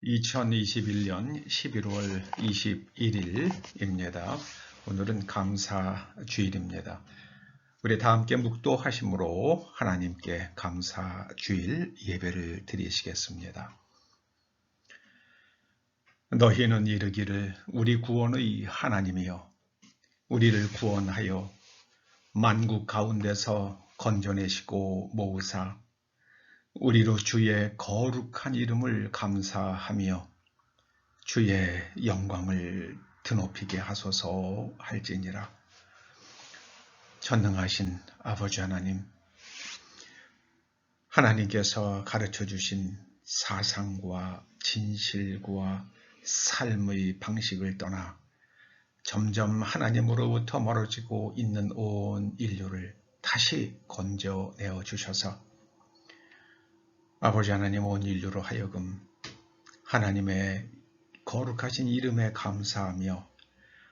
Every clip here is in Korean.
2021년 11월 21일입니다. 오늘은 감사주일입니다. 우리 다 함께 묵도하심으로 하나님께 감사주일 예배를 드리시겠습니다. 너희는 이르기를 우리 구원의 하나님이여 우리를 구원하여 만국 가운데서 건져내시고 모으사 우리로 주의 거룩한 이름을 감사하며 주의 영광을 드높이게 하소서 할지니라. 전능하신 아버지 하나님, 하나님께서 가르쳐 주신 사상과 진실과 삶의 방식을 떠나 점점 하나님으로부터 멀어지고 있는 온 인류를 다시 건져내어 주셔서 아버지 하나님 온 인류로 하여금 하나님의 거룩하신 이름에 감사하며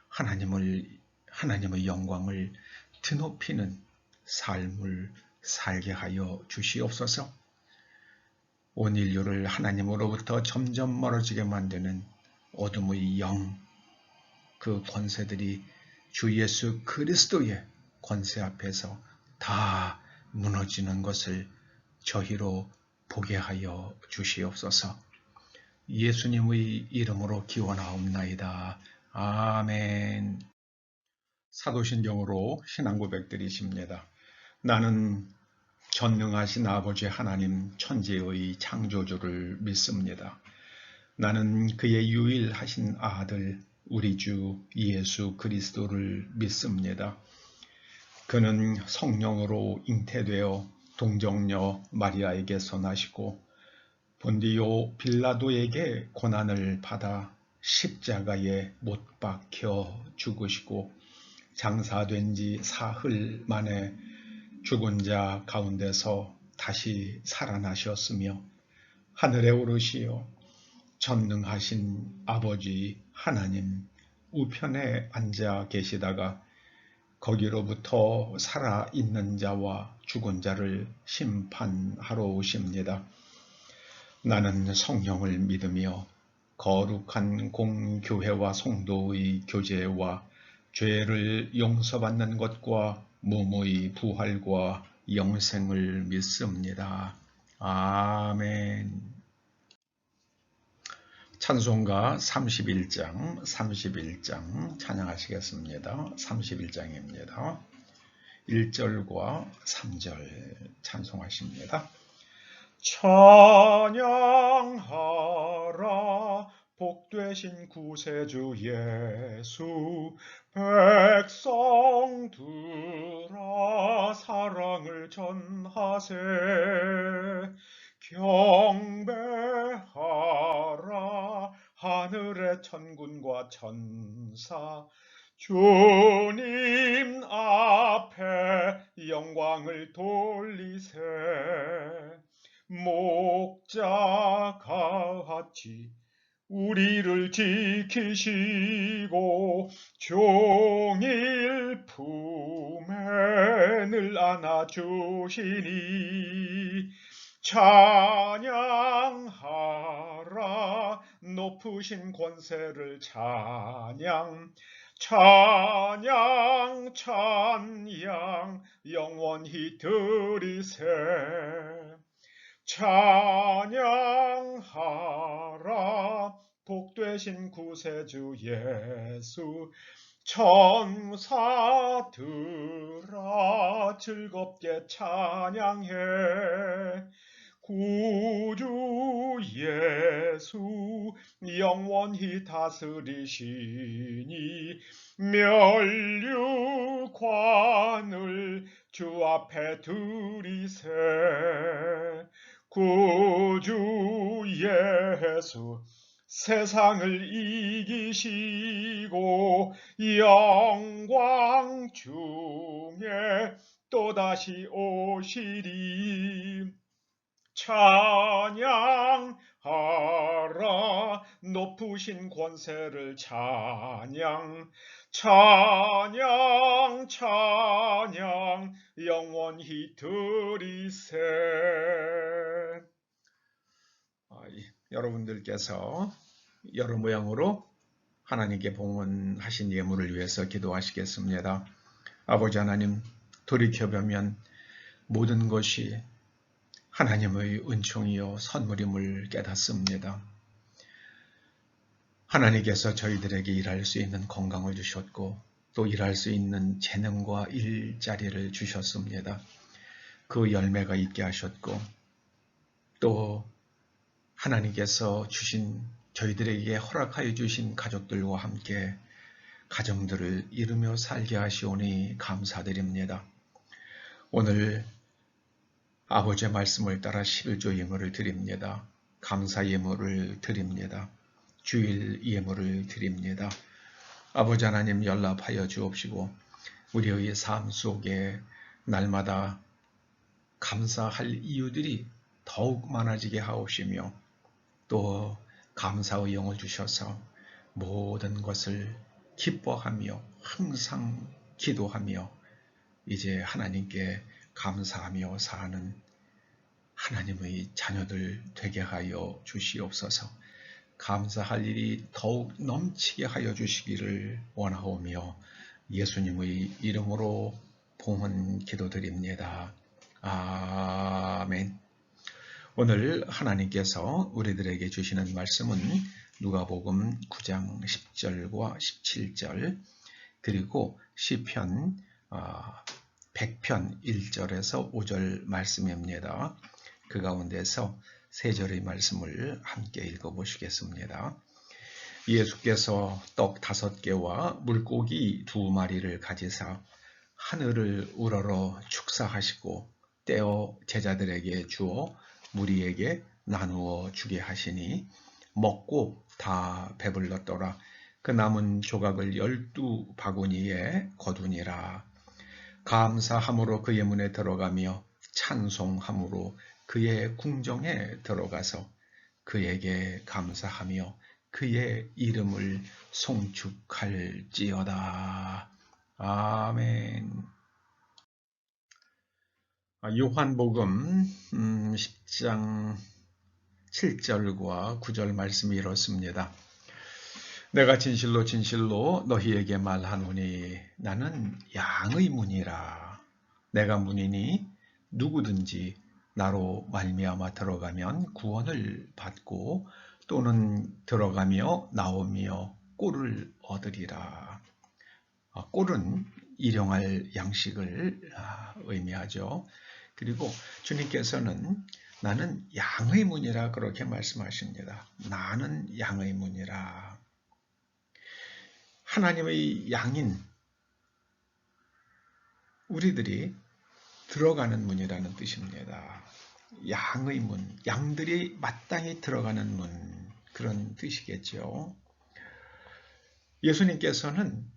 하나님의 영광을 드높이는 삶을 살게 하여 주시옵소서. 온 인류를 하나님으로부터 점점 멀어지게 만드는 어둠의 영, 그 권세들이 주 예수 그리스도의 권세 앞에서 다 무너지는 것을 저희로 보게 하여 주시옵소서. 예수님의 이름으로 기원하옵나이다. 아멘. 사도신경으로 신앙고백 드리십니다. 나는 전능하신 아버지 하나님 천지의 창조주를 믿습니다. 나는 그의 유일하신 아들 우리 주 예수 그리스도를 믿습니다. 그는 성령으로 잉태되어 동정녀 마리아에게서 나시고 본디오 빌라도에게 고난을 받아 십자가에 못 박혀 죽으시고 장사된 지 사흘 만에 죽은 자 가운데서 다시 살아나셨으며 하늘에 오르시어 전능하신 아버지 하나님 우편에 앉아 계시다가 거기로부터 살아있는 자와 죽은 자를 심판하러 오십니다. 나는 성령을 믿으며 거룩한 공교회와 성도의 교제와 죄를 용서받는 것과 몸의 부활과 영생을 믿습니다. 아멘. 찬송가 31장 찬양하시겠습니다. 31장입니다. 1절과 3절 찬송하십니다. 찬양하라 복되신 구세주 예수 백성들아 사랑을 전하세 경배하라 하늘의 천군과 천사 주님 앞에 영광을 돌리세 목자같이 우리를 지키시고 종일 품에 늘 안아주시니 찬양하라 높으신 권세를 찬양 영원히 드리세 찬양하라 복되신 구세주 예수 천사들아 즐겁게 찬양해 구주 예수 영원히 다스리시니 멸류관을 주 앞에 드리세 구주 예수 세상을 이기시고 영광 중에 또다시 오시리 찬양하라 높으신 권세를 찬양 영원히 드리세 여러분들께서 여러 모양으로 하나님께 봉헌하신 예물을 위해서 기도하시겠습니다. 아버지 하나님, 돌이켜보면 모든 것이 하나님의 은총이요 선물임을 깨닫습니다. 하나님께서 저희들에게 일할 수 있는 건강을 주셨고 또 일할 수 있는 재능과 일자리를 주셨습니다. 그 열매가 있게 하셨고 또 하나님께서 주신 저희들에게 허락하여 주신 가족들과 함께 가정들을 이루며 살게 하시오니 감사드립니다. 오늘 아버지의 말씀을 따라 11조 예물을 드립니다. 감사 예물을 드립니다. 주일 예물을 드립니다. 아버지 하나님 연락하여 주옵시고 우리의 삶 속에 날마다 감사할 이유들이 더욱 많아지게 하옵시며 또 감사의 영을 주셔서 모든 것을 기뻐하며 항상 기도하며 이제 하나님께 감사하며 사는 하나님의 자녀들 되게 하여 주시옵소서. 감사할 일이 더욱 넘치게 하여 주시기를 원하오며 예수님의 이름으로 봉헌 기도드립니다. 아멘. 오늘 하나님께서 우리들에게 주시는 말씀은 누가복음 9장 10절과 17절 그리고 시편 100편 1절에서 5절 말씀입니다. 그 가운데서 세 절의 말씀을 함께 읽어보시겠습니다. 예수께서 떡 5개와 물고기 2마리를 가지사 하늘을 우러러 축사하시고 떼어 제자들에게 주어 무리에게 나누어 주게 하시니 먹고 다 배불렀더라. 그 남은 조각을 12바구니에 거두니라. 감사함으로 그의 문에 들어가며 찬송함으로 그의 궁정에 들어가서 그에게 감사하며 그의 이름을 송축할지어다. 아멘. 요한복음 10장 7절과 9절 말씀이 이렇습니다. 내가 진실로 진실로 너희에게 말하노니 나는 양의 문이라. 내가 문이니 누구든지 나로 말미암아 들어가면 구원을 받고 또는 들어가며 나오며 꼴을 얻으리라. 꼴은 일용할 양식을 의미하죠. 그리고 주님께서는 나는 양의 문이라 그렇게 말씀하십니다. 나는 양의 문이라. 하나님의 양인 우리들이 들어가는 문이라는 뜻입니다. 양의 문, 양들이 마땅히 들어가는 문, 그런 뜻이겠죠. 예수님께서는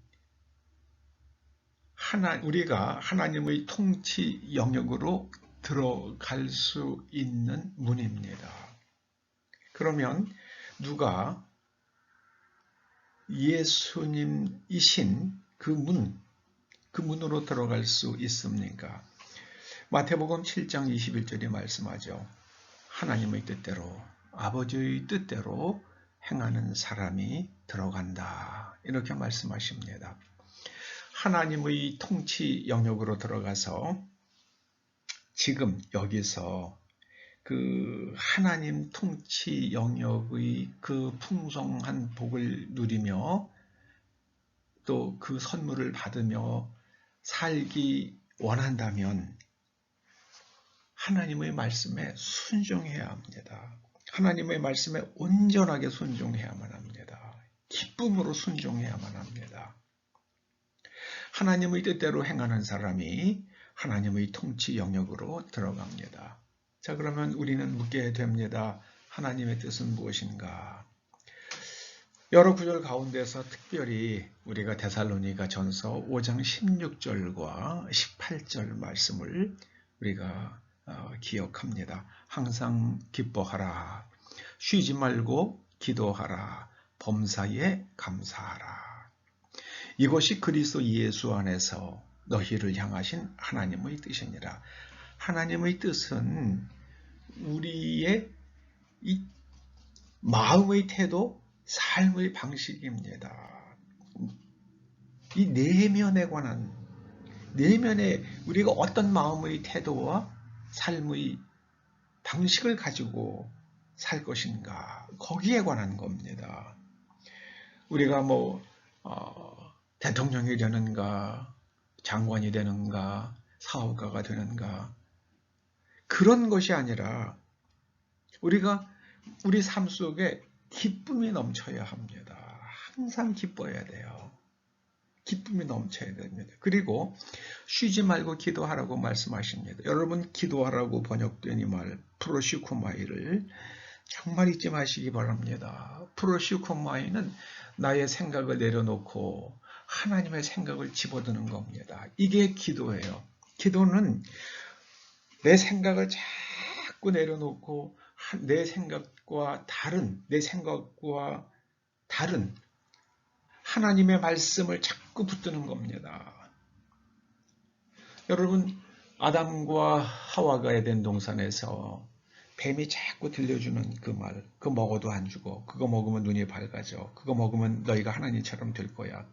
우리가 하나님의 통치 영역으로 들어갈 수 있는 문입니다. 그러면 누가 예수님이신 그 문으로 들어갈 수 있습니까? 마태복음 7장 21절에 말씀하죠. 하나님의 뜻대로, 아버지의 뜻대로 행하는 사람이 들어간다. 이렇게 말씀하십니다. 하나님의 통치 영역으로 들어가서 지금 여기서 그 하나님 통치 영역의 그 풍성한 복을 누리며 또 그 선물을 받으며 살기 원한다면 하나님의 말씀에 순종해야 합니다. 하나님의 말씀에 온전하게 순종해야만 합니다. 기쁨으로 순종해야만 합니다. 하나님의 뜻대로 행하는 사람이 하나님의 통치 영역으로 들어갑니다. 자, 그러면 우리는 묻게 됩니다. 하나님의 뜻은 무엇인가? 여러 구절 가운데서 특별히 우리가 데살로니가 전서 5장 16절과 18절 말씀을 우리가 기억합니다. 항상 기뻐하라. 쉬지 말고 기도하라. 범사에 감사하라. 이것이 그리스도 예수 안에서 너희를 향하신 하나님의 뜻이니라. 하나님의 뜻은 우리의 이 마음의 태도, 삶의 방식입니다. 이 내면에 관한, 내면에 우리가 어떤 마음의 태도와 삶의 방식을 가지고 살 것인가, 거기에 관한 겁니다. 우리가 대통령이 되는가, 장관이 되는가, 사업가가 되는가, 그런 것이 아니라 우리가 우리 삶 속에 기쁨이 넘쳐야 합니다. 항상 기뻐야 돼요. 기쁨이 넘쳐야 됩니다. 그리고 쉬지 말고 기도하라고 말씀하십니다. 여러분, 기도하라고 번역된 이 말, 프로시코마이를 정말 잊지 마시기 바랍니다. 프로시코마이는 나의 생각을 내려놓고 하나님의 생각을 집어드는 겁니다. 이게 기도예요. 기도는 내 생각을 자꾸 내려놓고 내 생각과 다른 하나님의 말씀을 자꾸 붙드는 겁니다. 여러분, 아담과 하와가 에덴 동산에서 뱀이 자꾸 들려주는 그 말, 그거 먹어도 안 죽어, 그거 먹으면 눈이 밝아져, 그거 먹으면 너희가 하나님처럼 될 거야.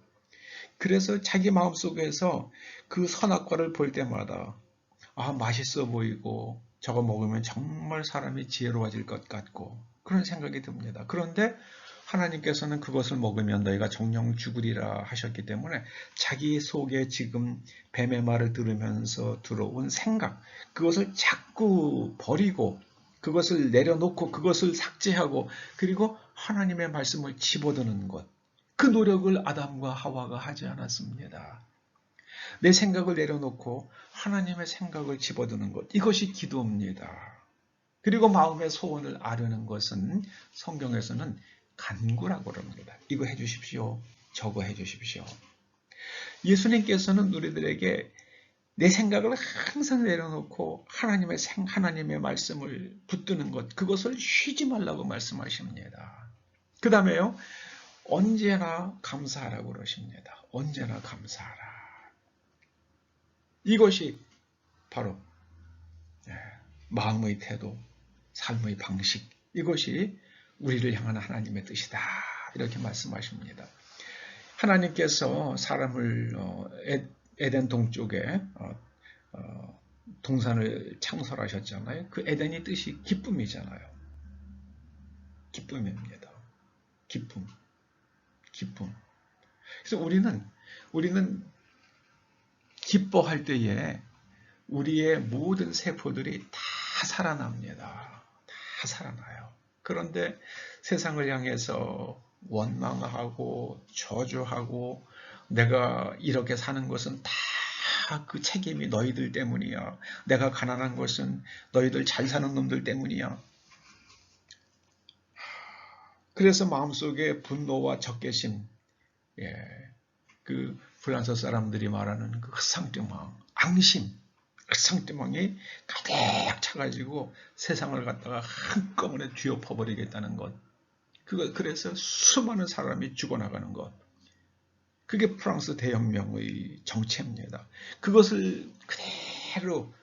그래서 자기 마음속에서 그 선악과를 볼 때마다 맛있어 보이고 저거 먹으면 정말 사람이 지혜로워질 것 같고 그런 생각이 듭니다. 그런데 하나님께서는 그것을 먹으면 너희가 정령 죽으리라 하셨기 때문에 자기 속에 지금 뱀의 말을 들으면서 들어온 생각, 그것을 자꾸 버리고 그것을 내려놓고 그것을 삭제하고 그리고 하나님의 말씀을 집어드는 것, 그 노력을 아담과 하와가 하지 않았습니다. 내 생각을 내려놓고 하나님의 생각을 집어드는 것, 이것이 기도입니다. 그리고 마음의 소원을 아뢰는 것은 성경에서는 간구라고 합니다. 이거 해주십시오. 저거 해주십시오. 예수님께서는 우리들에게 내 생각을 항상 내려놓고 하나님의 말씀을 붙드는 것, 그것을 쉬지 말라고 말씀하십니다. 그 다음에요, 언제나 감사하라고 그러십니다. 언제나 감사하라. 이것이 바로 마음의 태도, 삶의 방식, 이것이 우리를 향한 하나님의 뜻이다. 이렇게 말씀하십니다. 하나님께서 사람을 에덴 동쪽에 동산을 창설하셨잖아요. 그 에덴의 뜻이 기쁨이잖아요. 기쁨입니다. 기쁨. 그래서 우리는 기뻐할 때에 우리의 모든 세포들이 다 살아납니다. 다 살아나요. 그런데 세상을 향해서 원망하고 저주하고 내가 이렇게 사는 것은 다 그 책임이 너희들 때문이야. 내가 가난한 것은 너희들 잘 사는 놈들 때문이야. 그래서 마음속에 분노와 적개심, 그 프랑스 사람들이 말하는 그 상대방, 앙심, 상대방이 가득 차가지고 세상을 갖다가 한꺼번에 뒤엎어버리겠다는 것. 그래서 수많은 사람이 죽어나가는 것. 그게 프랑스 대혁명의 정체입니다. 그것을 그대로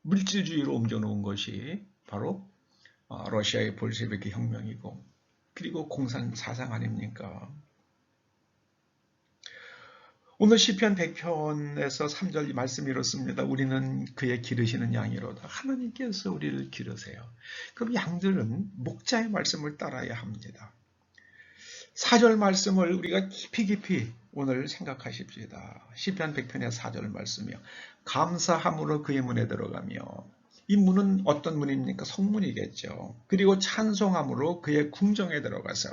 물질주의로 옮겨놓은 것이 바로 러시아의 볼셰비키 혁명이고 그리고 공산 사상 아닙니까? 오늘 시편 100편에서 3절 말씀이 이렇습니다. 우리는 그의 기르시는 양이로다. 하나님께서 우리를 기르세요. 그럼 양들은 목자의 말씀을 따라야 합니다. 4절 말씀을 우리가 깊이 오늘 생각하십시다. 시편 100편의 4절 말씀이요. 감사함으로 그의 문에 들어가며, 이 문은 어떤 문입니까? 성문이겠죠. 그리고 찬송함으로 그의 궁정에 들어가서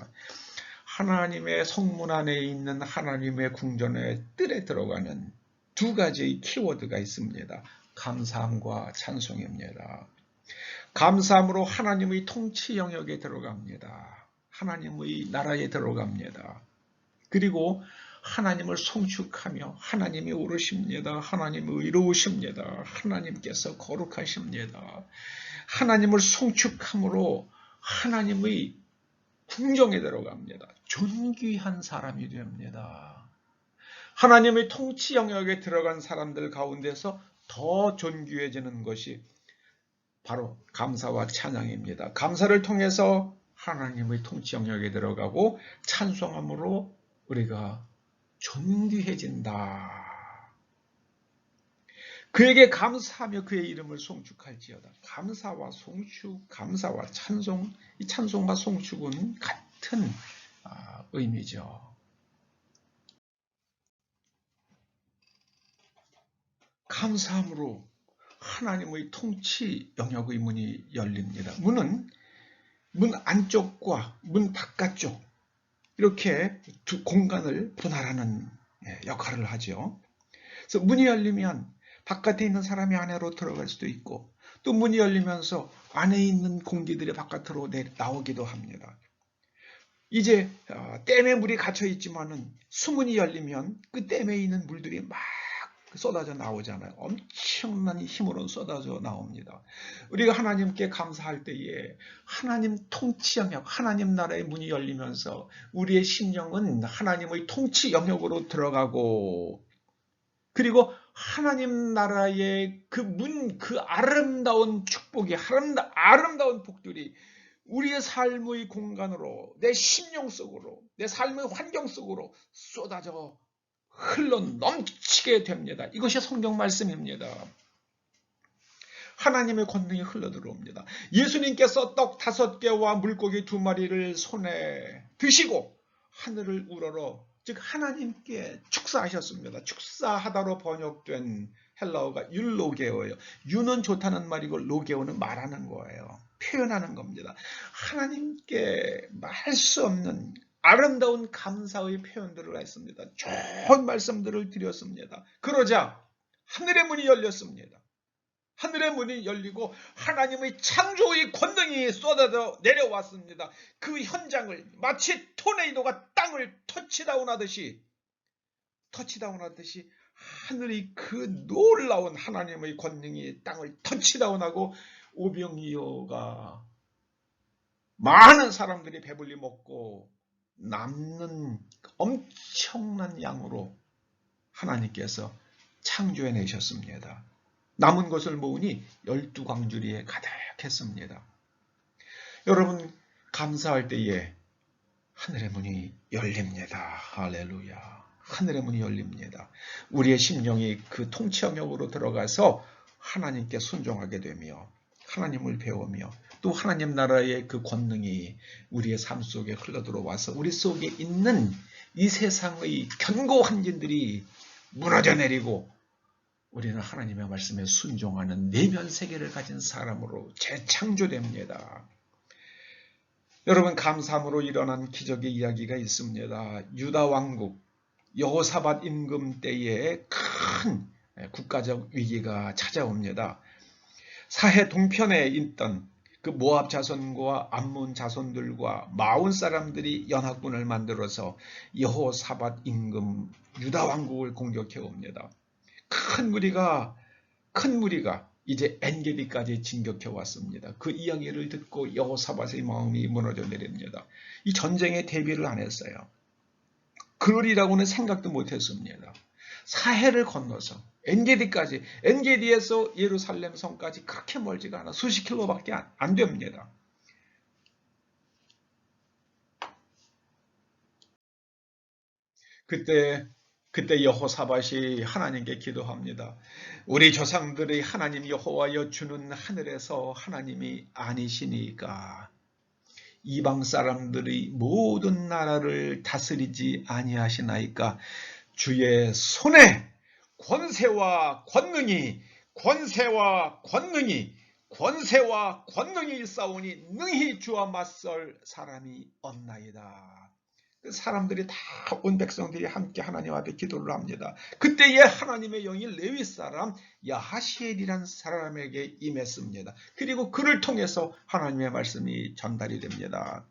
하나님의 성문 안에 있는 하나님의 궁전의 뜰에 들어가는 두 가지의 키워드가 있습니다. 감사함과 찬송입니다. 감사함으로 하나님의 통치 영역에 들어갑니다. 하나님의 나라에 들어갑니다. 그리고 하나님을 송축하며 하나님이 옳으십니다. 하나님이 의로우십니다. 하나님께서 거룩하십니다. 하나님을 송축함으로 하나님의 궁정에 들어갑니다. 존귀한 사람이 됩니다. 하나님의 통치 영역에 들어간 사람들 가운데서 더 존귀해지는 것이 바로 감사와 찬양입니다. 감사를 통해서 하나님의 통치 영역에 들어가고 찬송함으로 우리가 존귀해진다. 그에게 감사하며 그의 이름을 송축할지어다. 감사와 송축, 감사와 찬송, 이 찬송과 송축은 같은 의미죠. 감사함으로 하나님의 통치 영역의 문이 열립니다. 문은 문 안쪽과 문 바깥쪽 이렇게 두 공간을 분할하는 역할을 하죠. 그래서 문이 열리면 바깥에 있는 사람이 안으로 들어갈 수도 있고 또 문이 열리면서 안에 있는 공기들이 바깥으로 나오기도 합니다. 이제 댐에 물이 갇혀 있지만은 수문이 열리면 그 댐에 있는 물들이 막 쏟아져 나오잖아요. 엄청난 힘으로 쏟아져 나옵니다. 우리가 하나님께 감사할 때에 하나님 통치 영역, 하나님 나라의 문이 열리면서 우리의 심령은 하나님의 통치 영역으로 들어가고 그리고 하나님 나라의 그 문, 그 아름다운 축복이, 아름다운 복들이 우리의 삶의 공간으로, 내 심령 속으로, 내 삶의 환경 속으로 쏟아져 흘러 넘치게 됩니다. 이것이 성경 말씀입니다. 하나님의 권능이 흘러 들어옵니다. 예수님께서 떡 5개와 물고기 2마리를 손에 드시고 하늘을 우러러 즉 하나님께 축사하셨습니다. 축사하다로 번역된 헬라어가 율로게오예요. 유는 좋다는 말이고 로게오는 말하는 거예요. 표현하는 겁니다. 하나님께 말 수 없는 아름다운 감사의 표현들을 했습니다. 좋은 말씀들을 드렸습니다. 그러자 하늘의 문이 열렸습니다. 하늘의 문이 열리고 하나님의 창조의 권능이 쏟아져 내려왔습니다. 그 현장을 마치 토네이도가 땅을 터치다운하듯이 하늘이 그 놀라운 하나님의 권능이 땅을 터치다운하고 오병이어가 많은 사람들이 배불리 먹고 남는 엄청난 양으로 하나님께서 창조해내셨습니다. 남은 것을 모으니 12광주리에 가득했습니다. 여러분 감사할 때에 하늘의 문이 열립니다. 할렐루야. 하늘의 문이 열립니다. 우리의 심령이 그 통치 영역으로 들어가서 하나님께 순종하게 되며 하나님을 배우며 또 하나님 나라의 그 권능이 우리의 삶 속에 흘러들어와서 우리 속에 있는 이 세상의 견고한 진들이 무너져 내리고 우리는 하나님의 말씀에 순종하는 내면 세계를 가진 사람으로 재창조됩니다. 여러분 감사함으로 일어난 기적의 이야기가 있습니다. 유다 왕국 여호사밧 임금 때에 큰 국가적 위기가 찾아옵니다. 사해 동편에 있던 그 모압 자손과 암몬 자손들과 마온 사람들이 연합군을 만들어서 여호사밧 임금 유다 왕국을 공격해 옵니다. 큰 무리가 이제 엔게디까지 진격해 왔습니다. 그 이야기를 듣고 여호사밧의 마음이 무너져 내립니다. 이 전쟁에 대비를 안 했어요. 그러리라고는 생각도 못했습니다. 사해를 건너서 엔게디까지, 엔게디에서 예루살렘 성까지 그렇게 멀지가 않아 수십 킬로밖에 안 됩니다. 그때 여호사밧이 하나님께 기도합니다. 우리 조상들의 하나님 여호와여 주는 하늘에서 하나님이 아니시니까 이방 사람들의 모든 나라를 다스리지 아니하시나이까 주의 손에 권세와 권능이 있사오니 능히 주와 맞설 사람이 없나이다. 사람들이 다 온 백성들이 함께 하나님 앞에 기도를 합니다. 그때에 하나님의 영이 레위 사람 야하시엘이라는 사람에게 임했습니다. 그리고 그를 통해서 하나님의 말씀이 전달이 됩니다.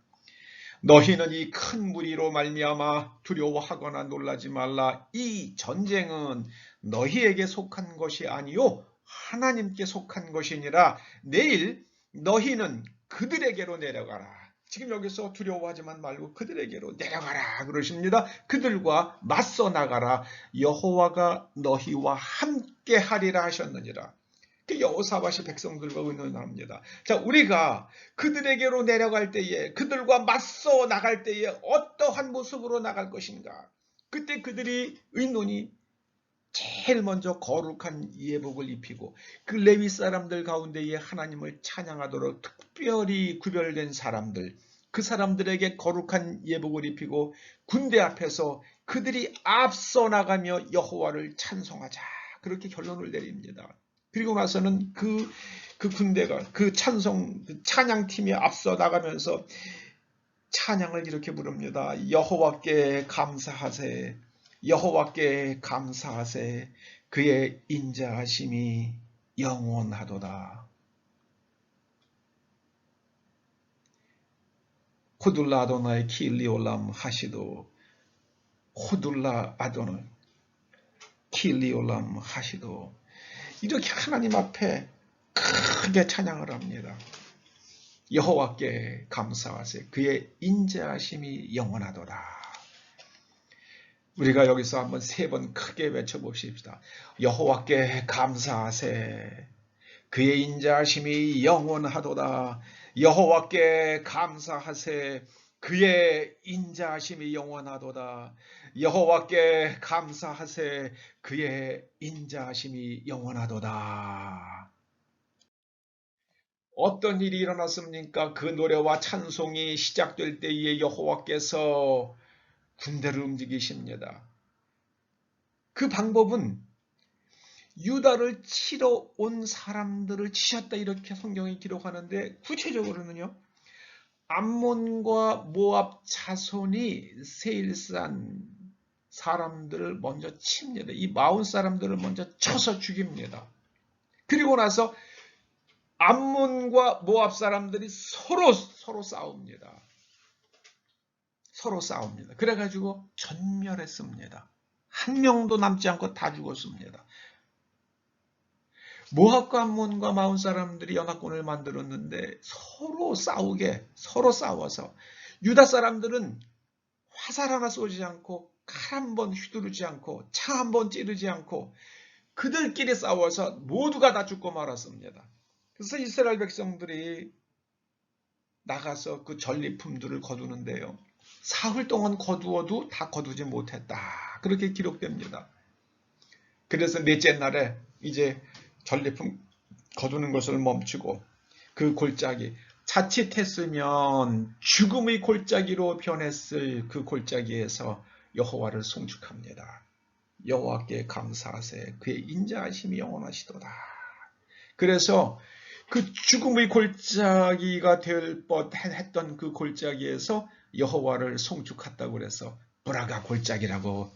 너희는 이 큰 무리로 말미암아 두려워하거나 놀라지 말라. 이 전쟁은 너희에게 속한 것이 아니요 하나님께 속한 것이니라. 내일 너희는 그들에게로 내려가라. 지금 여기서 두려워하지만 말고 그들에게로 내려가라 그러십니다. 그들과 맞서 나가라. 여호와가 너희와 함께 하리라 하셨느니라. 그 여호사밧이 백성들과 의논합니다. 자, 우리가 그들에게로 내려갈 때에, 그들과 맞서 나갈 때에 어떠한 모습으로 나갈 것인가? 그때 그들이 의논이 제일 먼저 거룩한 예복을 입히고 그 레위 사람들 가운데에 하나님을 찬양하도록 특별히 구별된 사람들, 그 사람들에게 거룩한 예복을 입히고 군대 앞에서 그들이 앞서 나가며 여호와를 찬송하자, 그렇게 결론을 내립니다. 그리고 나서는 그 군대가 그 찬양팀이 앞서 나가면서 찬양을 이렇게 부릅니다. 여호와께 감사하세, 여호와께 감사하세, 그의 인자하심이 영원하도다. 호둘라 아도나의 킬리올람 하시도, 호둘라 아도나의 킬리올람 하시도, 이렇게 하나님 앞에 크게 찬양을 합니다. 여호와께 감사하세, 그의 인자하심이 영원하도다. 우리가 여기서 한번 3번 크게 외쳐봅시다. 여호와께 감사하세, 그의 인자하심이 영원하도다. 여호와께 감사하세, 그의 인자하심이 영원하도다. 여호와께 감사하세, 그의 인자하심이 영원하도다. 어떤 일이 일어났습니까? 그 노래와 찬송이 시작될 때에 여호와께서 군대를 움직이십니다. 그 방법은 유다를 치러 온 사람들을 치셨다, 이렇게 성경이 기록하는데, 구체적으로는요, 암몬과 모압 자손이 세일산 사람들을 먼저 칩니다. 이 마온 사람들을 먼저 쳐서 죽입니다. 그리고 나서 암몬과 모압 사람들이 서로 싸웁니다. 서로 싸웁니다. 그래가지고 전멸했습니다. 한 명도 남지 않고 다 죽었습니다. 모압과 암몬과 마온 사람들이 연합군을 만들었는데 서로 싸워서 유다 사람들은 화살 하나 쏘지 않고 칼 한 번 휘두르지 않고 창 한 번 찌르지 않고 그들끼리 싸워서 모두가 다 죽고 말았습니다. 그래서 이스라엘 백성들이 나가서 그 전리품들을 거두는데요, 사흘 동안 거두어도 다 거두지 못했다, 그렇게 기록됩니다. 그래서 넷째 날에 이제 전리품 거두는 것을 멈추고 그 골짜기, 자칫했으면 죽음의 골짜기로 변했을 그 골짜기에서 여호와를 송축합니다. 여호와께 감사하세, 그의 인자하심이 영원하시도다. 그래서 그 죽음의 골짜기가 될 뻔했던 그 골짜기에서 여호와를 송축했다고 그래서 브라가 골짜기라고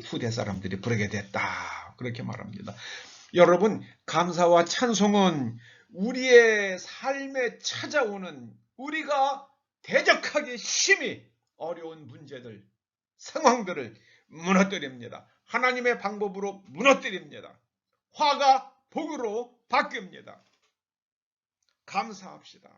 후대 사람들이 부르게 됐다, 그렇게 말합니다. 여러분, 감사와 찬송은 우리의 삶에 찾아오는, 우리가 대적하기 심히 어려운 문제들, 상황들을 무너뜨립니다. 하나님의 방법으로 무너뜨립니다. 화가 복으로 바뀝니다. 감사합시다.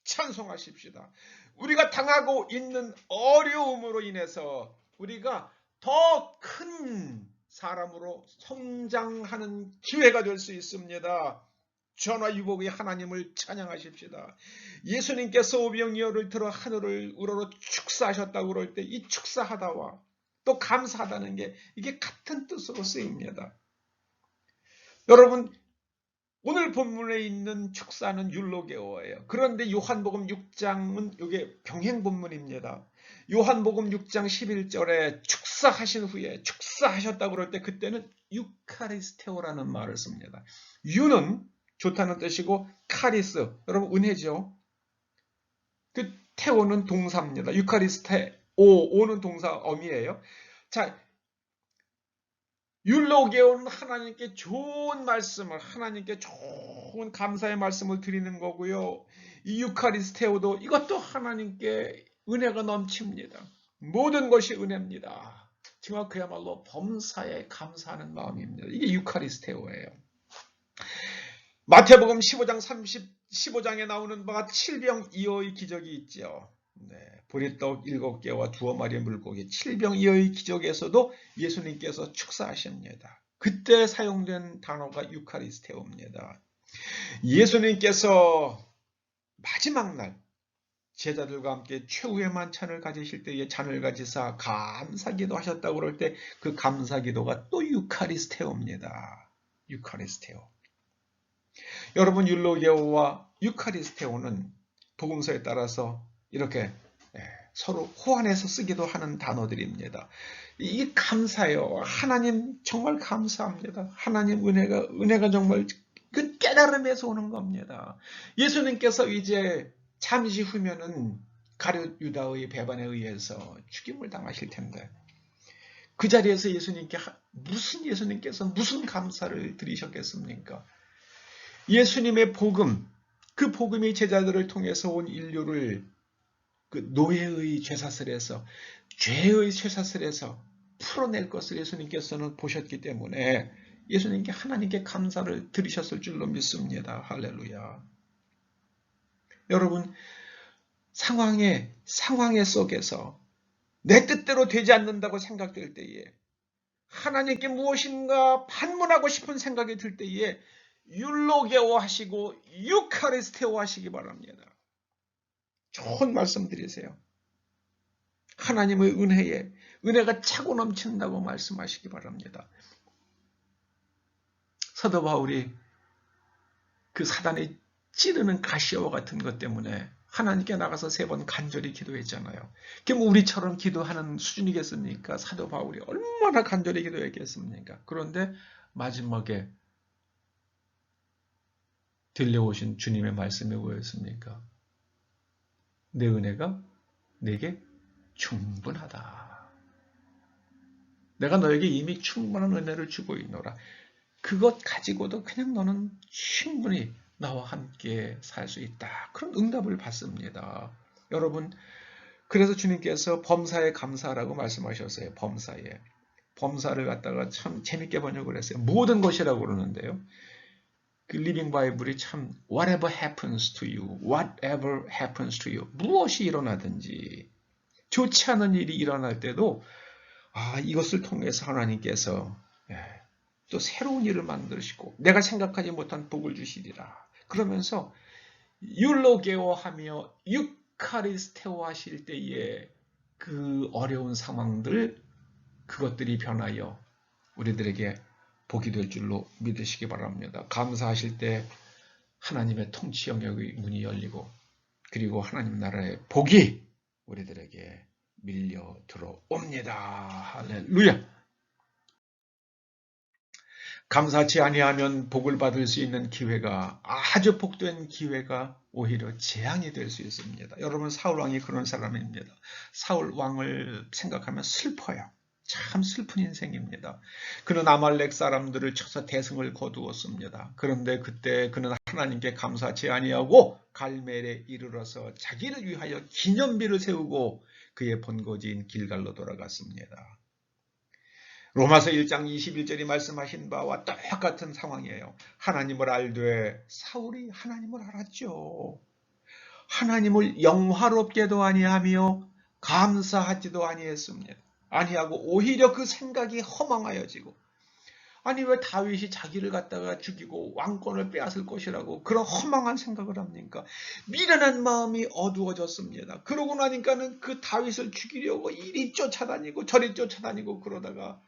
찬송하십시다. 우리가 당하고 있는 어려움으로 인해서 우리가 더 큰 사람으로 성장하는 기회가 될 수 있습니다. 전화 유복의 하나님을 찬양하십시다. 예수님께서 오병이어를 들어 하늘을 우러러 축사하셨다고 그럴 때 이 축사하다와 또 감사하다는 게 이게 같은 뜻으로 쓰입니다. 여러분, 오늘 본문에 있는 축사는 율로게오예요. 그런데 요한복음 6장은 이게 병행 본문입니다. 요한복음 6장 11절에 축사하신 후에 축사하셨다고 그럴 때 그때는 유카리스테오라는 말을 씁니다. 유는 좋다는 뜻이고 카리스, 여러분 은혜죠. 그 테오는 동사입니다. 유카리스테오, 오는 동사 어미예요. 자, 율로게오는 하나님께 좋은 말씀을, 하나님께 좋은 감사의 말씀을 드리는 거고요. 이 유카리스테오도 이것도 하나님께 은혜가 넘칩니다. 모든 것이 은혜입니다. 정말 그야말로 범사에 감사하는 마음입니다. 이게 유카리스테오예요. 마태복음 15장에 나오는 바가 7병2어의 기적이 있죠. 네, 보리떡 7개와 2마리의 물고기 7병2어의 기적에서도 예수님께서 축사하십니다. 그때 사용된 단어가 유카리스테오입니다. 예수님께서 마지막 날 제자들과 함께 최후의 만찬을 가지실 때에 잔을 가지사 감사기도 하셨다고 그럴 때 그 감사기도가 또 유카리스테오입니다. 유카리스테오. 여러분, 율로게오와 유카리스테오는 복음서에 따라서 이렇게 서로 호환해서 쓰기도 하는 단어들입니다. 이게 감사해요. 하나님 정말 감사합니다. 하나님 은혜가 정말 그 깨달음에서 오는 겁니다. 예수님께서 이제 잠시 후면은 가룟 유다의 배반에 의해서 죽임을 당하실 텐데 그 자리에서 예수님께서 무슨 감사를 드리셨겠습니까? 예수님의 복음, 그 복음이 제자들을 통해서 온 인류를 그 노예의 죄사슬에서, 죄의 죄사슬에서 풀어낼 것을 예수님께서는 보셨기 때문에 예수님께 하나님께 감사를 드리셨을 줄로 믿습니다. 할렐루야. 여러분, 상황의 속에서 내 뜻대로 되지 않는다고 생각될 때에 하나님께 무엇인가 반문하고 싶은 생각이 들 때에 율로게오 하시고 유카리스테오 하시기 바랍니다. 좋은 말씀 드리세요. 하나님의 은혜가 차고 넘친다고 말씀하시기 바랍니다. 사도 바울이 그 사단이 찌르는 가시와 같은 것 때문에 하나님께 나가서 3번 간절히 기도했잖아요. 그럼 우리처럼 기도하는 수준이겠습니까? 사도 바울이 얼마나 간절히 기도했겠습니까? 그런데 마지막에 들려오신 주님의 말씀이 뭐였습니까? 내 은혜가 내게 충분하다. 내가 너에게 이미 충분한 은혜를 주고 있노라. 그것 가지고도 그냥 너는 충분히 나와 함께 살 수 있다. 그런 응답을 받습니다. 여러분, 그래서 주님께서 범사에 감사라고 말씀하셨어요. 범사를 갖다가 참 재밌게 번역을 했어요. 모든 것이라고 그러는데요. 그 리빙 바이블이 참 whatever happens to you, 무엇이 일어나든지 좋지 않은 일이 일어날 때도 이것을 통해서 하나님께서 또 새로운 일을 만드시고 내가 생각하지 못한 복을 주시리라. 그러면서 율로게오하며 유카리스테오 하실 때에 그 어려운 상황들, 그것들이 변하여 우리들에게 복이 될 줄로 믿으시기 바랍니다. 감사하실 때 하나님의 통치 영역의 문이 열리고 그리고 하나님 나라의 복이 우리들에게 밀려 들어옵니다. 할렐루야. 감사치 아니하면 복을 받을 수 있는 기회가, 아주 복된 기회가 오히려 재앙이 될 수 있습니다. 여러분, 사울 왕이 그런 사람입니다. 사울 왕을 생각하면 슬퍼요. 참 슬픈 인생입니다. 그는 아말렉 사람들을 쳐서 대승을 거두었습니다. 그런데 그때 그는 하나님께 감사치 아니하고 갈멜에 이르러서 자기를 위하여 기념비를 세우고 그의 본거지인 길갈로 돌아갔습니다. 로마서 1장 21절이 말씀하신 바와 똑같은 상황이에요. 하나님을 알되 사울이 하나님을 알았죠. 하나님을 영화롭게도 아니하며 감사하지도 아니하고 오히려 그 생각이 허망하여지고, 아니 왜 다윗이 자기를 갖다가 죽이고 왕권을 빼앗을 것이라고 그런 허망한 생각을 합니까? 미련한 마음이 어두워졌습니다. 그러고 나니까는 그 다윗을 죽이려고 이리 쫓아다니고 저리 쫓아다니고 그러다가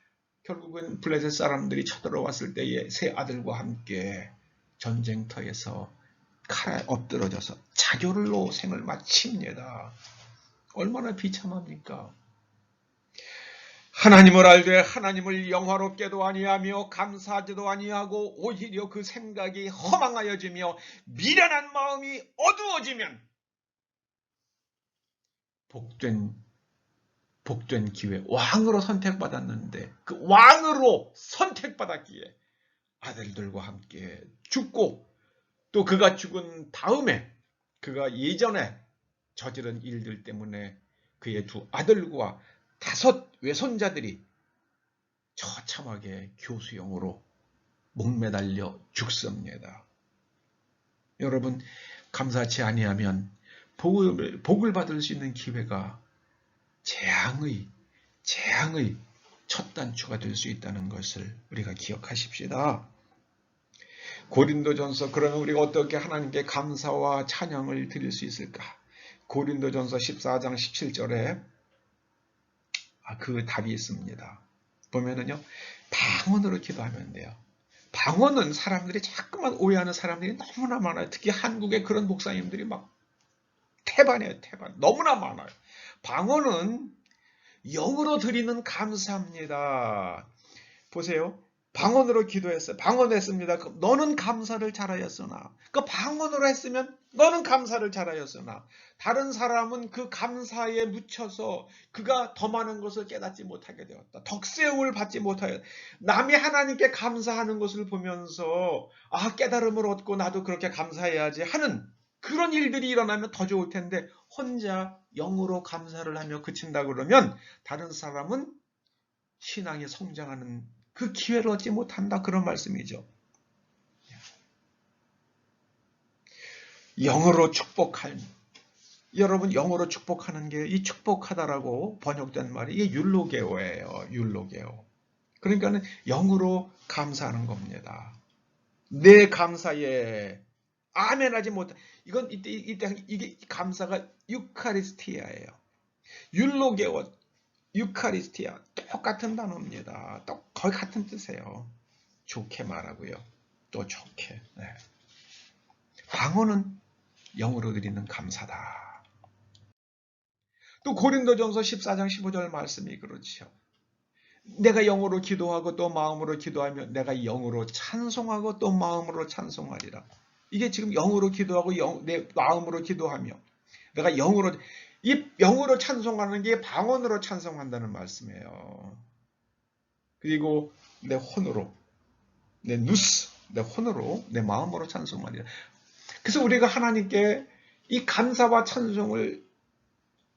결국은 블레셋 사람들이 쳐들어왔을 때에 세 아들과 함께 전쟁터에서 칼에 엎드러져서 자교를로 생을 마칩니다. 얼마나 비참합니까? 하나님을 알되 하나님을 영화롭게도 아니하며 감사하지도 아니하고 오히려 그 생각이 허망하여지며 미련한 마음이 어두워지면 복된 기회, 왕으로 선택받았는데 그 왕으로 선택받았기에 아들들과 함께 죽고 또 그가 죽은 다음에 그가 예전에 저지른 일들 때문에 그의 2 아들과 5 외손자들이 처참하게 교수형으로 목매달려 죽습니다. 여러분, 감사치 아니하면 복을 받을 수 있는 기회가 재앙의 첫 단추가 될 수 있다는 것을 우리가 기억하십시다. 고린도전서, 그러면 우리가 어떻게 하나님께 감사와 찬양을 드릴 수 있을까? 고린도전서 14장 17절에 그 답이 있습니다. 보면은요, 방언으로 기도하면 돼요. 방언은 사람들이 자꾸만 오해하는 사람들이 너무나 많아요. 특히 한국의 그런 목사님들이 막 태반이에요, 태반. 너무나 많아요. 방언은 영으로 드리는 감사합니다. 보세요. 방언으로 기도했어요. 방언했습니다. 너는 감사를 잘하였으나. 그 방언으로 했으면 너는 감사를 잘하였으나. 다른 사람은 그 감사에 묻혀서 그가 더 많은 것을 깨닫지 못하게 되었다. 덕세움을 받지 못하였다. 남이 하나님께 감사하는 것을 보면서 깨달음을 얻고 나도 그렇게 감사해야지 하는 그런 일들이 일어나면 더 좋을 텐데 혼자 영으로 감사를 하며 그친다 그러면 다른 사람은 신앙이 성장하는 그 기회를 얻지 못한다, 그런 말씀이죠. 영어로 축복할, 여러분 영어로 축복하는 게 이 축복하다라고 번역된 말이 이게 율로게오예요. 율로게오. 그러니까는 영으로 감사하는 겁니다. 내 감사에 아멘하지 못한, 이건 이때 이게 감사가 유카리스티아예요. 율로게오, 유카리스티아, 똑같은 단어입니다. 거의 같은 뜻이에요. 좋게 말하고요. 또 좋게. 네. 방언은 영으로 드리는 감사다. 또 고린도전서 14장 15절 말씀이 그렇죠. 내가 영으로 기도하고 또 마음으로 기도하며 내가 영으로 찬송하고 또 마음으로 찬송하리라. 이게 지금 영으로 기도하고 내 마음으로 기도하며 내가 이 영으로 찬송하는 게 방언으로 찬송한다는 말씀이에요. 그리고 내 혼으로, 내 누스, 내 혼으로, 내 마음으로 찬송하리라. 그래서 우리가 하나님께 이 감사와 찬송을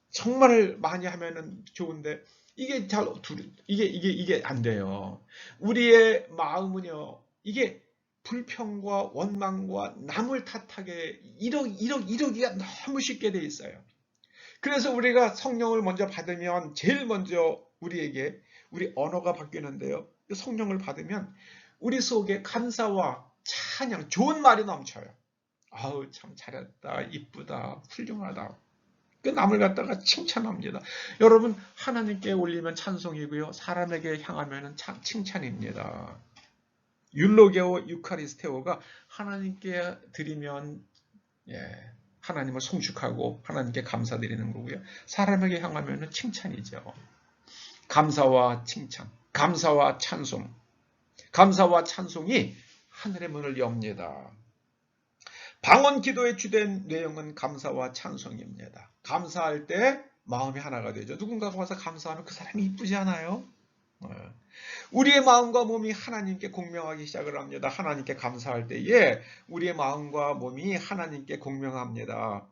정말 많이 하면은 좋은데 이게 이게 안 돼요. 우리의 마음은요, 이게 불평과 원망과 남을 탓하게 이러기가 너무 쉽게 돼 있어요. 그래서 우리가 성령을 먼저 받으면 제일 먼저 우리 언어가 바뀌는데요. 성령을 받으면 우리 속에 감사와 찬양, 좋은 말이 넘쳐요. 아우 참 잘했다, 이쁘다, 훌륭하다. 그 남을 갖다가 칭찬합니다. 여러분 하나님께 올리면 찬송이고요. 사람에게 향하면 칭찬입니다. 율로게오 유카리스테오가 하나님께 드리면 하나님을 송축하고 하나님께 감사드리는 거고요. 사람에게 향하면 칭찬이죠. 감사와 칭찬, 감사와 찬송, 감사와 찬송이 하늘의 문을 엽니다. 방언 기도의 주된 내용은 감사와 찬송입니다. 감사할 때 마음이 하나가 되죠. 누군가가 와서 감사하면 그 사람이 이쁘지 않아요? 우리의 마음과 몸이 하나님께 공명하기 시작을 합니다. 하나님께 감사할 때에 우리의 마음과 몸이 하나님께 공명합니다.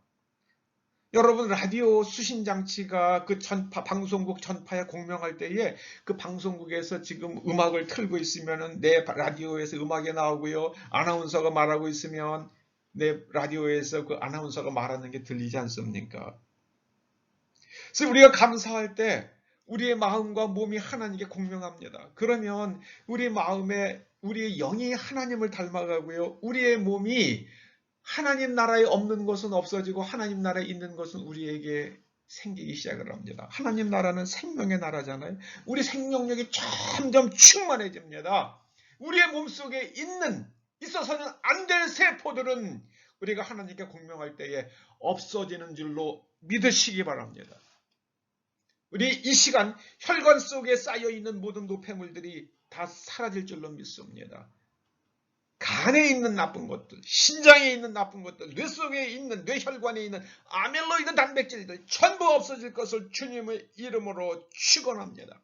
여러분 라디오 수신장치가 그 방송국 전파에 공명할 때에 그 방송국에서 지금 음악을 틀고 있으면 내 라디오에서 음악이 나오고요. 아나운서가 말하고 있으면 내 라디오에서 그 아나운서가 말하는 게 들리지 않습니까? 그래서 우리가 감사할 때 우리의 마음과 몸이 하나님께 공명합니다. 그러면 우리 마음에 우리의 영이 하나님을 닮아가고요. 우리의 몸이 하나님 나라에 없는 것은 없어지고 하나님 나라에 있는 것은 우리에게 생기기 시작을 합니다. 하나님 나라는 생명의 나라잖아요. 우리 생명력이 점점 충만해집니다. 우리의 몸속에 있어서는 안 될 세포들은 우리가 하나님께 공명할 때에 없어지는 줄로 믿으시기 바랍니다. 우리 이 시간 혈관 속에 쌓여있는 모든 노폐물들이 다 사라질 줄로 믿습니다. 간에 있는 나쁜 것들, 신장에 있는 나쁜 것들, 뇌 속에 있는, 뇌혈관에 있는 아멜로이드 단백질들 전부 없어질 것을 주님의 이름으로 축원합니다.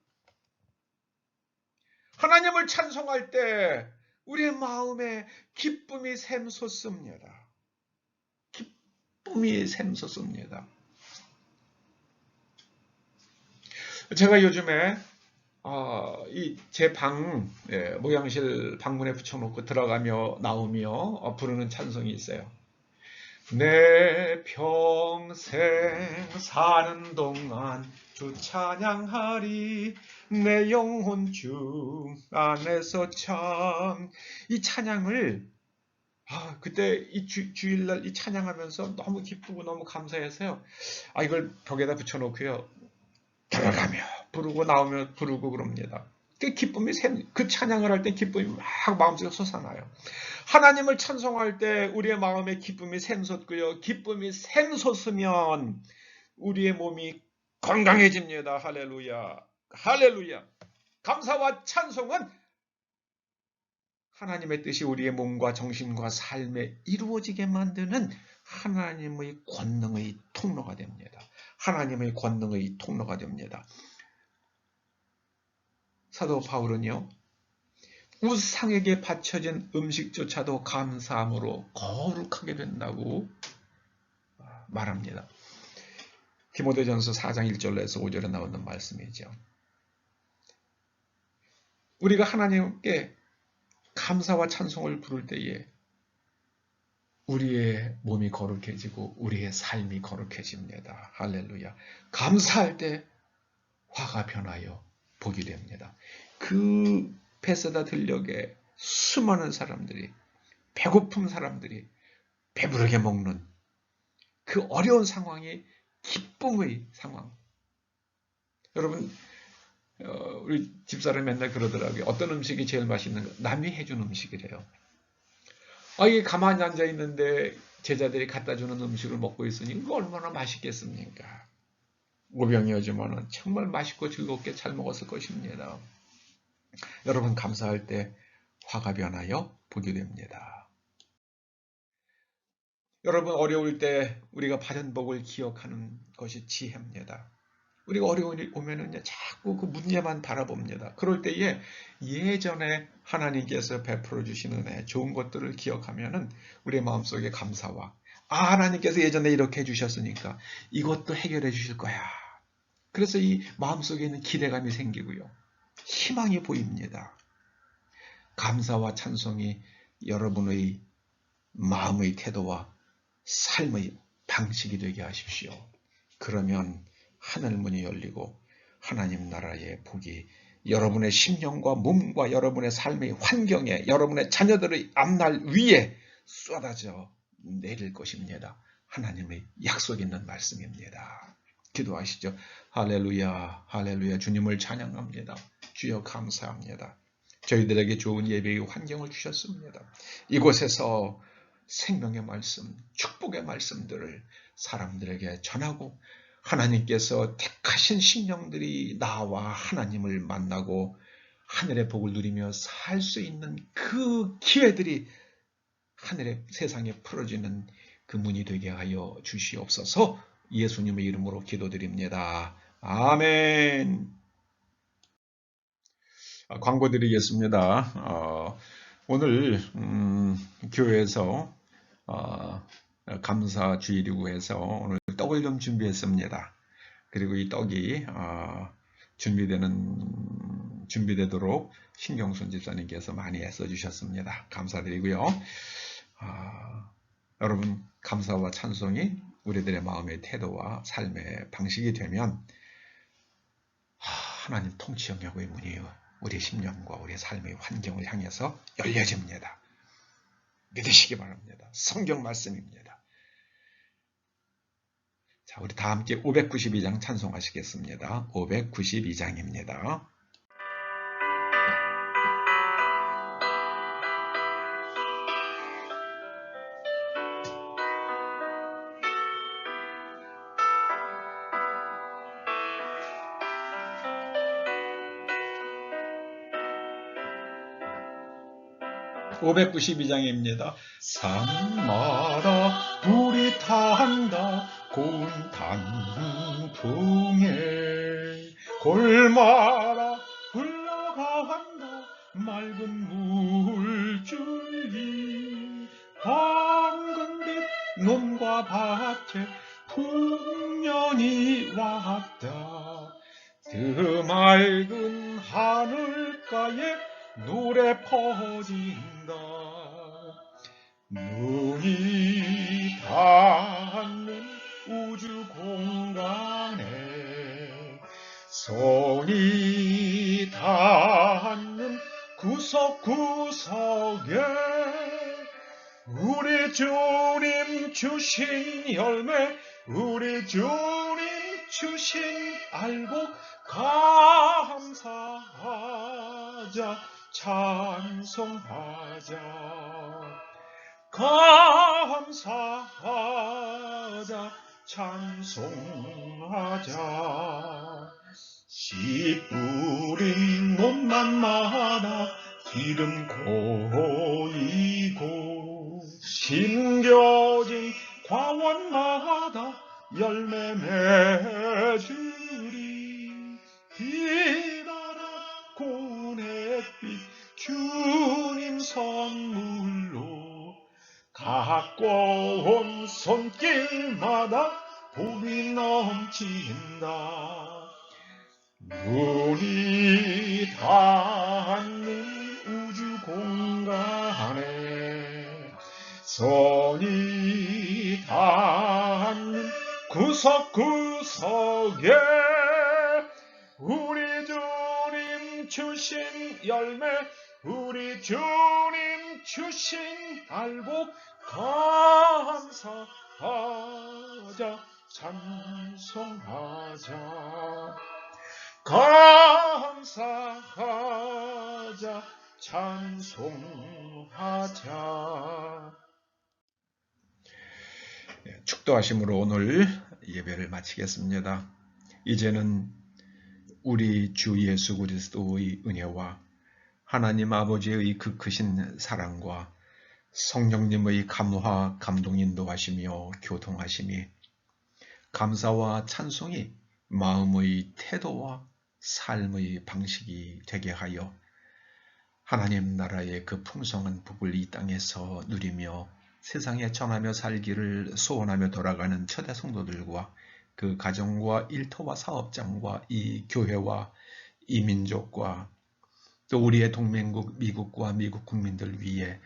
하나님을 찬송할 때 우리의 마음에 기쁨이 샘솟습니다. 기쁨이 샘솟습니다. 제가 요즘에 제 방 모양실 방문에 붙여놓고 들어가며 나오며 부르는 찬송이 있어요. 내 평생 사는 동안 주 찬양하리, 내 영혼 주 안에서 참. 이 찬양을 그때 이 주일날 이 찬양하면서 너무 기쁘고 너무 감사해서요. 이걸 벽에다 붙여놓고요. 들어가며 부르고 나오며 부르고 그럽니다. 그 기쁨이 그 찬양을 할 때 기쁨이 막 마음속에 솟아나요. 하나님을 찬송할 때 우리의 마음에 기쁨이 샘솟고요. 기쁨이 샘솟으면 우리의 몸이 건강해집니다. 할렐루야. 할렐루야. 감사와 찬송은 하나님의 뜻이 우리의 몸과 정신과 삶에 이루어지게 만드는 하나님의 권능의 통로가 됩니다. 하나님의 권능의 통로가 됩니다. 사도 바울은요, 우상에게 바쳐진 음식조차도 감사함으로 거룩하게 된다고 말합니다. 디모데전서 4장 1절에서 5절에 나오는 말씀이죠. 우리가 하나님께 감사와 찬송을 부를 때에 우리의 몸이 거룩해지고 우리의 삶이 거룩해집니다. 할렐루야. 감사할 때 화가 변하여 복이 됩니다. 그 베세다 들녘에 수많은 사람들이, 배고픈 사람들이 배부르게 먹는 그 어려운 상황이 기쁨의 상황. 여러분, 우리 집사람이 맨날 그러더라고요. 어떤 음식이 제일 맛있는 거? 남이 해준 음식이래요. 이게 가만히 앉아 있는데 제자들이 갖다 주는 음식을 먹고 있으니 이거 얼마나 맛있겠습니까? 오병이어지만은 정말 맛있고 즐겁게 잘 먹었을 것입니다. 여러분, 감사할 때 화가 변하여 복이 됩니다. 여러분, 어려울 때 우리가 받은 복을 기억하는 것이 지혜입니다. 우리가 어려움이 오면은 자꾸 그 문제만 바라봅니다. 그럴 때에 예전에 하나님께서 베풀어 주신 은혜, 좋은 것들을 기억하면은 우리의 마음속에 감사와 하나님께서 예전에 이렇게 해주셨으니까 이것도 해결해 주실 거야. 그래서 이 마음속에 있는 기대감이 생기고요. 희망이 보입니다. 감사와 찬송이 여러분의 마음의 태도와 삶의 방식이 되게 하십시오. 그러면 하늘문이 열리고 하나님 나라의 복이 여러분의 심령과 몸과 여러분의 삶의 환경에, 여러분의 자녀들의 앞날 위에 쏟아져 내릴 것입니다. 하나님의 약속 있는 말씀입니다. 기도하시죠. 할렐루야, 할렐루야. 주님을 찬양합니다. 주여 감사합니다. 저희들에게 좋은 예배의 환경을 주셨습니다. 이곳에서 생명의 말씀, 축복의 말씀들을 사람들에게 전하고 하나님께서 택하신 심령들이 나와 하나님을 만나고 하늘의 복을 누리며 살 수 있는 그 기회들이 하늘의 세상에 풀어지는 그 문이 되게 하여 주시옵소서. 예수님의 이름으로 기도드립니다. 아멘. 광고 드리겠습니다. 오늘 교회에서 감사 주일이고 해서 오늘 떡을 좀 준비했습니다. 그리고 이 떡이 준비되도록 신경순 집사님께서 많이 애써주셨습니다. 감사드리고요. 여러분, 감사와 찬송이 우리들의 마음의 태도와 삶의 방식이 되면 하나님 통치 영역의 문이 우리 심령과 우리 삶의 환경을 향해서 열려집니다. 믿으시기 바랍니다. 성경 말씀입니다. 자, 우리 다 함께 592장 찬송하시겠습니다. 592장입니다. 592장입니다. 산마다 불이 탄다 고운 단풍에 골마다 흘러간다 맑은 물줄기 황금빛 논과 밭에 풍년이 왔다 그 맑은 하늘가에 노래 퍼진다 눈이 닿는 우주 공간에 손이 구석구석에 우리 주님 주신 열매, 우리 주님 주신 알곡 감사하자, 찬송하자, 감사하자, 찬송하자. 씨 뿌린 곳만마다 기름 고이고, 심겨진 과원마다 열매 맺으리. 비바라고 햇빛 주님 선물로 가꿔온 손길마다 복이 넘친다. 눈이 닿는 우주 공간에 손이 닿는 구석구석에 우리 주님 주신 열매, 우리 주님 주신 알곡 감사하자, 찬송하자, 감사하자, 찬송하자. 축도하심으로 오늘 예배를 마치겠습니다. 이제는 우리 주 예수 그리스도의 은혜와 하나님 아버지의 그 크신 사랑과 성령님의 감화 감동 인도하시며 교통하심이, 감사와 찬송이 마음의 태도와 삶의 방식이 되게 하여 하나님 나라의 그 풍성한 복을 이 땅에서 누리며 세상에 전하며 살기를 소원하며 돌아가는 초대 성도들과 그 가정과 일터와 사업장과 이 교회와 이 민족과 또 우리의 동맹국 미국과 미국 국민들 위해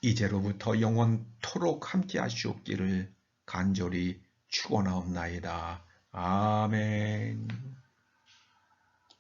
이제로부터 영원토록 함께 하시옵기를 간절히 축원하옵나이다. 아멘.